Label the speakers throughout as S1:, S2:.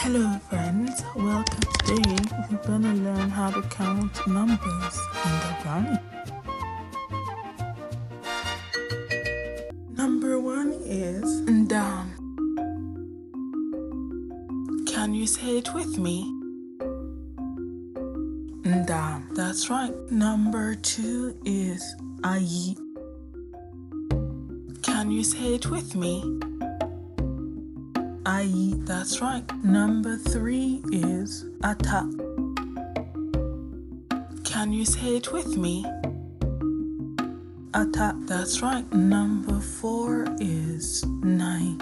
S1: Hello friends, welcome. Today we're gonna learn how to count numbers in Dagbani. Number 1 is Ndam. Can you say it with me? Ndam. That's right. Number 2 is Ayi. Can you say it with me? Ayi. That's right. Number 3 is Ata. Can you say it with me? Ata. That's right. Number 4 is Nai.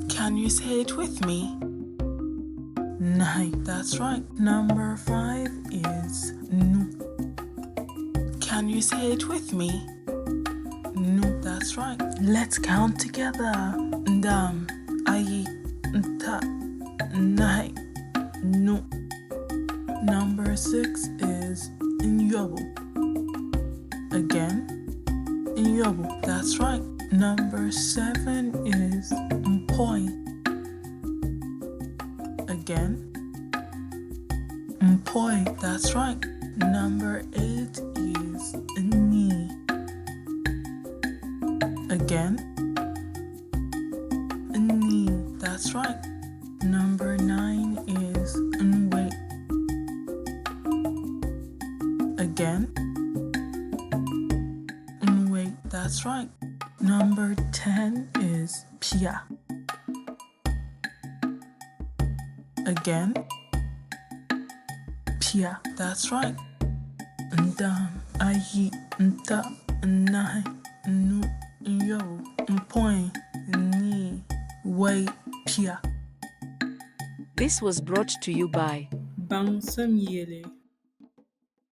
S1: Can you say it with me? Nai. That's right. Number 5 is Nu. Can you say it with me? Nu. That's right. Let's count together. Ndam, Ayi, Nta, Nai, Nu. Number 6 is Nyobu. Again, Nyobu. That's right. Number 7 is Mpoi. Again, Mpoi. That's right. Number 8 is Ni. Again, Ni. That's right. Number 9 is Nwe. Again, Nwe. That's right. Number 10 is Pia. Again, Pia. That's right. Ndam, Ayi, Nta, Nai, Nu, Yo, Mpoi, Ni, Wei, Pia.
S2: This was brought to you by
S1: Bangsimyili.